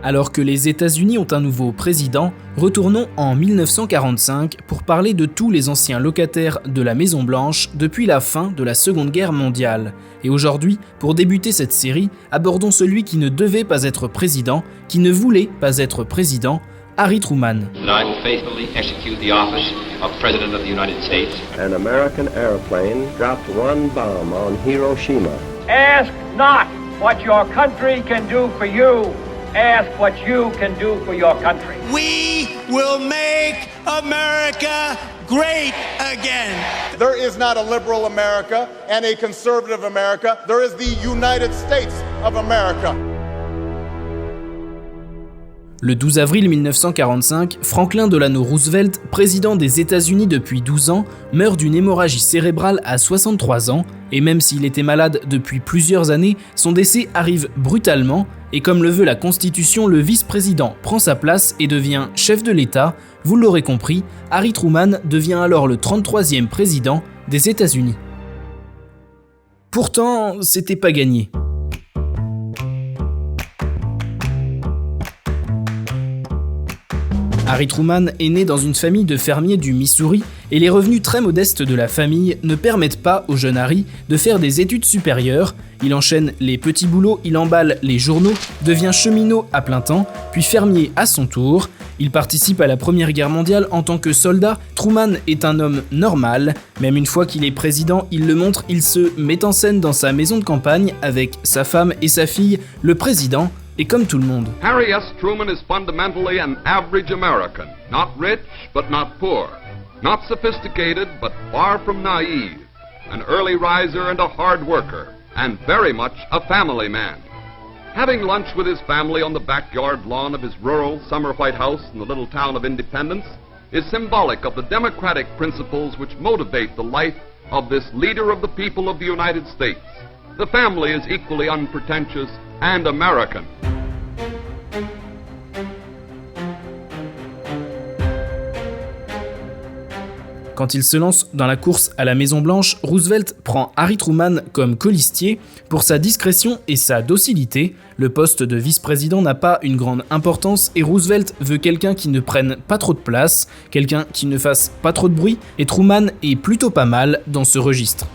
Alors que les États-Unis ont un nouveau président, retournons en 1945 pour parler de tous les anciens locataires de la Maison-Blanche depuis la fin de la Seconde Guerre mondiale. Et aujourd'hui, pour débuter cette série, abordons celui qui ne devait pas être président, qui ne voulait pas être président, Harry Truman. I faithfully execute the office of President of the United States. An American airplane dropped one bomb on Hiroshima. Ask not what your country can do for you. Ask what you can do for your country. We will make America great again. There is not a liberal America and a conservative America. There is the United States of America. Le 12 avril 1945, Franklin Delano Roosevelt, président des États-Unis depuis 12 ans, meurt d'une hémorragie cérébrale à 63 ans, et même s'il était malade depuis plusieurs années, son décès arrive brutalement, et comme le veut la Constitution, le vice-président prend sa place et devient chef de l'État. Vous l'aurez compris, Harry Truman devient alors le 33e président des États-Unis. Pourtant, c'était pas gagné. Harry Truman est né dans une famille de fermiers du Missouri et les revenus très modestes de la famille ne permettent pas au jeune Harry de faire des études supérieures. Il enchaîne les petits boulots, il emballe les journaux, devient cheminot à plein temps, puis fermier à son tour. Il participe à la Première Guerre mondiale en tant que soldat. Truman est un homme normal. Même une fois qu'il est président, il le montre, il se met en scène dans sa maison de campagne avec sa femme et sa fille. Le président est comme tout le monde. Harry S. Truman is fundamentally an average American, not rich but not poor, not sophisticated but far from naive, an early riser and a hard worker, and very much a family man. Having lunch with his family on the backyard lawn of his rural summer white house in the little town of Independence is symbolic of the democratic principles which motivate the life of this leader of the people of the United States. The family is equally unpretentious and American. Quand il se lance dans la course à la Maison-Blanche, Roosevelt prend Harry Truman comme colistier. Pour sa discrétion et sa docilité, le poste de vice-président n'a pas une grande importance et Roosevelt veut quelqu'un qui ne prenne pas trop de place, quelqu'un qui ne fasse pas trop de bruit, et Truman est plutôt pas mal dans ce registre.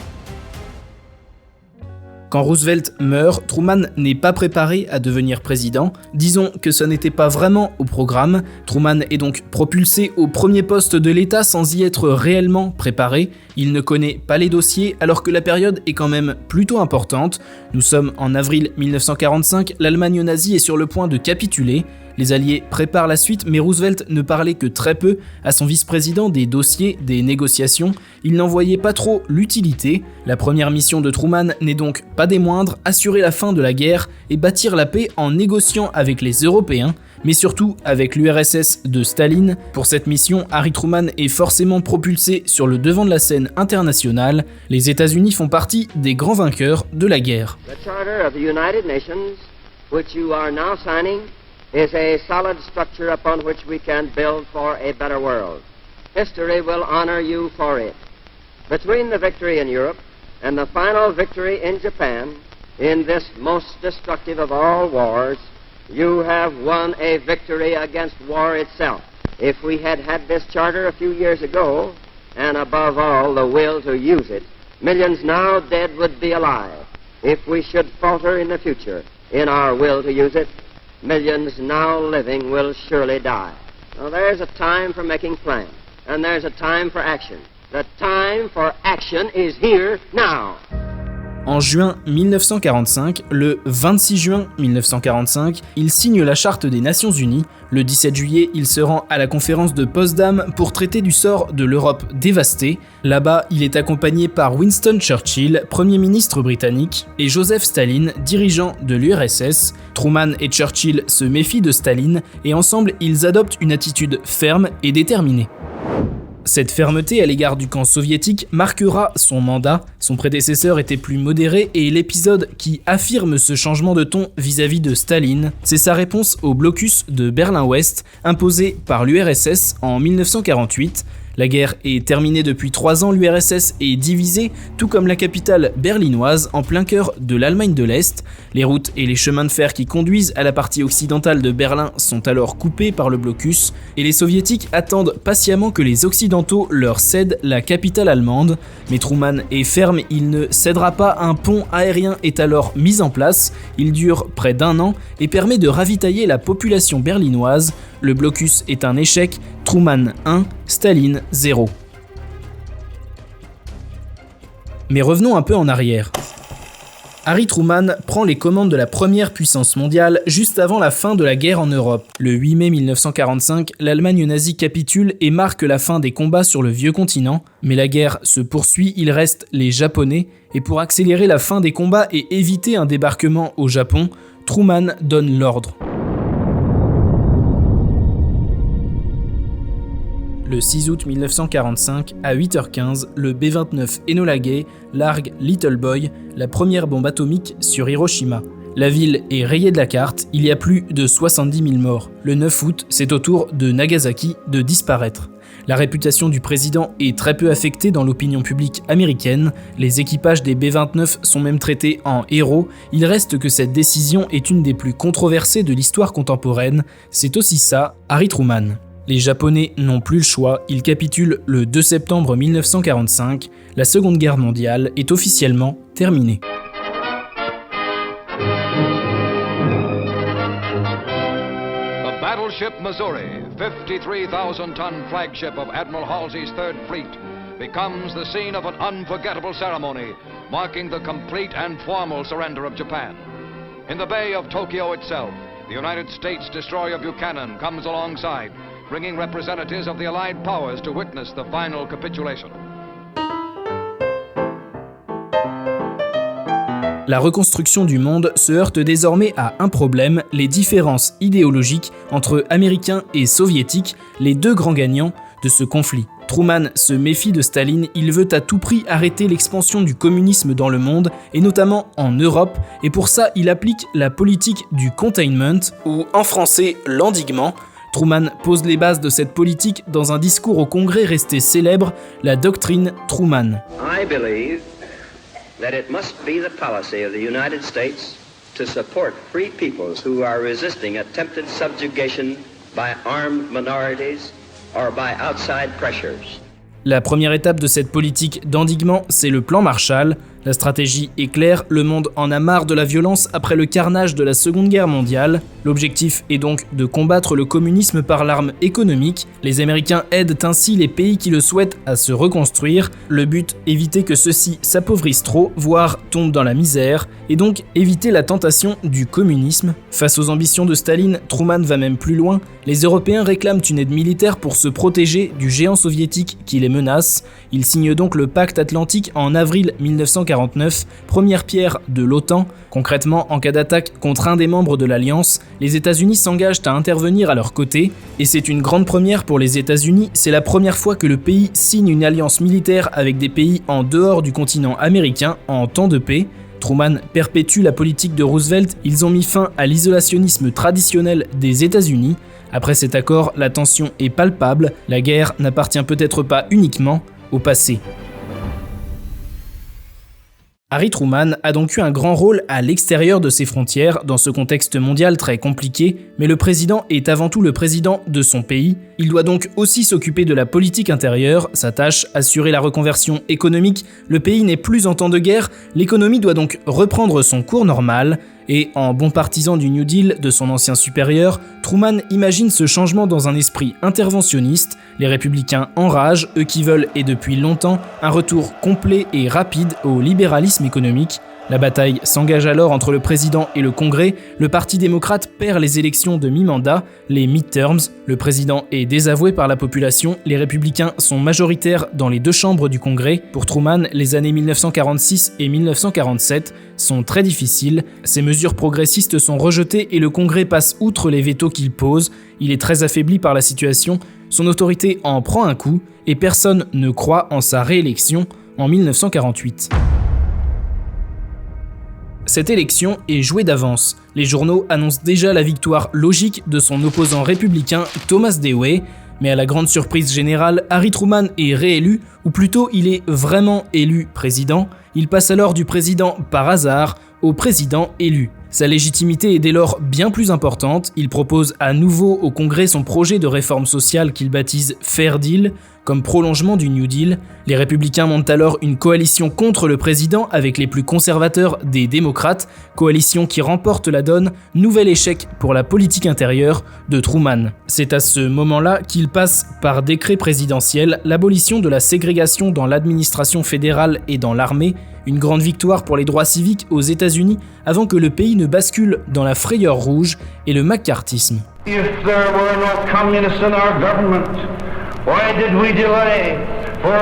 Quand Roosevelt meurt, Truman n'est pas préparé à devenir président. Disons que ça n'était pas vraiment au programme. Truman est donc propulsé au premier poste de l'État sans y être réellement préparé. Il ne connaît pas les dossiers alors que la période est quand même plutôt importante. Nous sommes en avril 1945, l'Allemagne nazie est sur le point de capituler. Les Alliés préparent la suite, mais Roosevelt ne parlait que très peu à son vice-président des dossiers, des négociations. Il n'en voyait pas trop l'utilité. La première mission de Truman n'est donc pas des moindres, assurer la fin de la guerre et bâtir la paix en négociant avec les Européens, mais surtout avec l'URSS de Staline. Pour cette mission, Harry Truman est forcément propulsé sur le devant de la scène internationale. Les États-Unis font partie des grands vainqueurs de la guerre. The Charter of the United Nations, which you are now signing, is a solid structure upon which we can build for a better world. History will honor you for it. Between the victory in Europe and the final victory in Japan, in this most destructive of all wars, you have won a victory against war itself. If we had had this charter a few years ago, and above all the will to use it, millions now dead would be alive. If we should falter in the future in our will to use it, millions now living will surely die. Now there's a time for making plans, and there's a time for action. The time for action is here now. En juin 1945, le 26 juin 1945, il signe la Charte des Nations Unies. Le 17 juillet, il se rend à la conférence de Potsdam pour traiter du sort de l'Europe dévastée. Là-bas, il est accompagné par Winston Churchill, Premier ministre britannique, et Joseph Staline, dirigeant de l'URSS. Truman et Churchill se méfient de Staline et ensemble, ils adoptent une attitude ferme et déterminée. Cette fermeté à l'égard du camp soviétique marquera son mandat. Son prédécesseur était plus modéré et l'épisode qui affirme ce changement de ton vis-à-vis de Staline, c'est sa réponse au blocus de Berlin-Ouest imposé par l'URSS en 1948. La guerre est terminée depuis 3 ans, l'URSS est divisée, tout comme la capitale berlinoise, en plein cœur de l'Allemagne de l'Est. Les routes et les chemins de fer qui conduisent à la partie occidentale de Berlin sont alors coupés par le blocus, et les soviétiques attendent patiemment que les occidentaux leur cèdent la capitale allemande. Mais Truman est ferme, il ne cédera pas, un pont aérien est alors mis en place, il dure près d'1 an et permet de ravitailler la population berlinoise. Le blocus est un échec, Truman 1, Staline 0. Mais revenons un peu en arrière. Harry Truman prend les commandes de la première puissance mondiale juste avant la fin de la guerre en Europe. Le 8 mai 1945, l'Allemagne nazie capitule et marque la fin des combats sur le vieux continent. Mais la guerre se poursuit, il reste les Japonais, et pour accélérer la fin des combats et éviter un débarquement au Japon, Truman donne l'ordre. Le 6 août 1945, à 8h15, le B-29 Enola Gay largue Little Boy, la première bombe atomique sur Hiroshima. La ville est rayée de la carte, il y a plus de 70 000 morts. Le 9 août, c'est au tour de Nagasaki de disparaître. La réputation du président est très peu affectée dans l'opinion publique américaine, les équipages des B-29 sont même traités en héros, il reste que cette décision est une des plus controversées de l'histoire contemporaine, c'est aussi ça, Harry Truman. Les Japonais n'ont plus le choix, ils capitulent le 2 septembre 1945, la Seconde Guerre mondiale est officiellement terminée. The battleship Missouri, 53,000-ton flagship of Admiral Halsey's Third Fleet, becomes the scene of an unforgettable ceremony, marking the complete and formal surrender of Japan. In the Bay of Tokyo itself, the United States destroyer Buchanan comes alongside, bringing representatives of the Allied powers to witness the final capitulation. La reconstruction du monde se heurte désormais à un problème, les différences idéologiques entre Américains et Soviétiques, les deux grands gagnants de ce conflit. Truman se méfie de Staline, il veut à tout prix arrêter l'expansion du communisme dans le monde, et notamment en Europe, et pour ça il applique la politique du containment, ou en français l'endiguement. Truman pose les bases de cette politique dans un discours au Congrès resté célèbre, la doctrine Truman. I believe that it must be the policy of the United States to support free peoples who are resisting attempted subjugation by armed minorities or by outside pressures. La première étape de cette politique d'endiguement, c'est le plan Marshall. La stratégie est claire, le monde en a marre de la violence après le carnage de la Seconde Guerre mondiale. L'objectif est donc de combattre le communisme par l'arme économique. Les Américains aident ainsi les pays qui le souhaitent à se reconstruire. Le but, éviter que ceux-ci s'appauvrissent trop, voire tombent dans la misère, et donc éviter la tentation du communisme. Face aux ambitions de Staline, Truman va même plus loin. Les Européens réclament une aide militaire pour se protéger du géant soviétique qui les menace. Ils signent donc le pacte atlantique en avril 1949, première pierre de l'OTAN. Concrètement, en cas d'attaque contre un des membres de l'Alliance, les États-Unis s'engagent à intervenir à leur côté. Et c'est une grande première pour les États-Unis, c'est la première fois que le pays signe une alliance militaire avec des pays en dehors du continent américain en temps de paix. Truman perpétue la politique de Roosevelt, ils ont mis fin à l'isolationnisme traditionnel des États-Unis. Après cet accord, la tension est palpable, la guerre n'appartient peut-être pas uniquement au passé. Harry Truman a donc eu un grand rôle à l'extérieur de ses frontières, dans ce contexte mondial très compliqué, mais le président est avant tout le président de son pays. Il doit donc aussi s'occuper de la politique intérieure, sa tâche, assurer la reconversion économique. Le pays n'est plus en temps de guerre, l'économie doit donc reprendre son cours normal, et en bon partisan du New Deal de son ancien supérieur, Truman imagine ce changement dans un esprit interventionniste. Les républicains enragent, eux qui veulent, et depuis longtemps, un retour complet et rapide au libéralisme économique. La bataille s'engage alors entre le président et le Congrès. Le Parti démocrate perd les élections de mi-mandat, les midterms. Le président est désavoué par la population. Les républicains sont majoritaires dans les deux chambres du Congrès. Pour Truman, les années 1946 et 1947 sont très difficiles. Ces mesures progressistes sont rejetées et le Congrès passe outre les vétos qu'il pose. Il est très affaibli par la situation. Son autorité en prend un coup et personne ne croit en sa réélection en 1948. Cette élection est jouée d'avance. Les journaux annoncent déjà la victoire logique de son opposant républicain Thomas Dewey, Mais à la grande surprise générale, Harry Truman est réélu, ou plutôt il est vraiment élu président. Il passe alors du président par hasard au président élu. Sa légitimité est dès lors bien plus importante. Il propose à nouveau au Congrès son projet de réforme sociale qu'il baptise Fair Deal, comme prolongement du New Deal. Les républicains montent alors une coalition contre le président avec les plus conservateurs des démocrates, coalition qui remporte la donne, nouvel échec pour la politique intérieure de Truman. C'est à ce moment-là qu'il passe par décret présidentiel l'abolition de la ségrégation dans l'administration fédérale et dans l'armée, une grande victoire pour les droits civiques aux États-Unis avant que le pays ne bascule dans la frayeur rouge et le macartisme. If there were no communists in our government, why did we delay for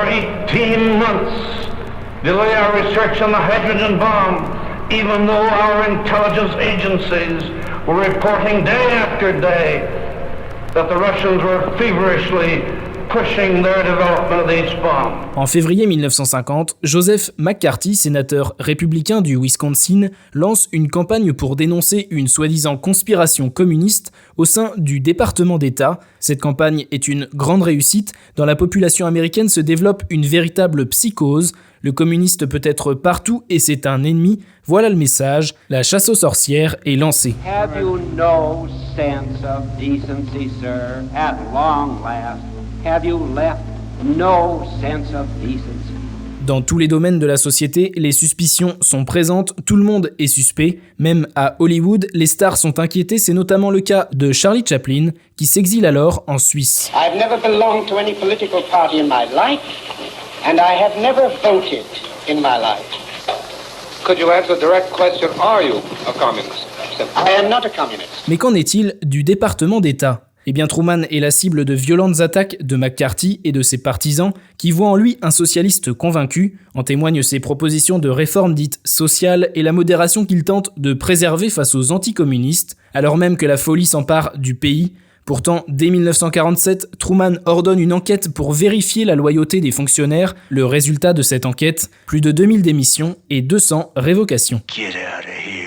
18 months? Delay our research on the hydrogen bomb, even though our intelligence agencies were reporting day after day that the Russians were feverishly pushing their development of these bombs. En février 1950, Joseph McCarthy, sénateur républicain du Wisconsin, lance une campagne pour dénoncer une soi-disant conspiration communiste au sein du département d'État. Cette campagne est une grande réussite. Dans la population américaine se développe une véritable psychose. Le communiste peut être partout et c'est un ennemi. Voilà le message. La chasse aux sorcières est lancée. Have you no sense of decency, sir, at long last? Have you left no sense of decency? Dans tous les domaines de la société, les suspicions sont présentes, tout le monde est suspect. Même à Hollywood, les stars sont inquiétées, c'est notamment le cas de Charlie Chaplin, qui s'exile alors en Suisse. I've never belonged to any political party in my life, and I have never voted in my life. Could you answer the direct question, are you a communist? I am not a communist. Mais qu'en est-il du département d'État ? Eh bien, Truman est la cible de violentes attaques de McCarthy et de ses partisans qui voient en lui un socialiste convaincu. En témoignent ses propositions de réforme dites sociales et la modération qu'il tente de préserver face aux anticommunistes, alors même que la folie s'empare du pays. Pourtant, dès 1947, Truman ordonne une enquête pour vérifier la loyauté des fonctionnaires. Le résultat de cette enquête, plus de 2000 démissions et 200 révocations. Get out of here.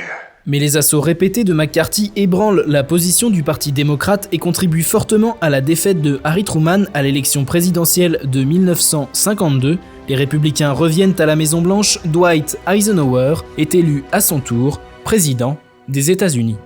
Mais les assauts répétés de McCarthy ébranlent la position du Parti démocrate et contribuent fortement à la défaite de Harry Truman à l'élection présidentielle de 1952. Les républicains reviennent à la Maison-Blanche. Dwight Eisenhower est élu à son tour président des États-Unis.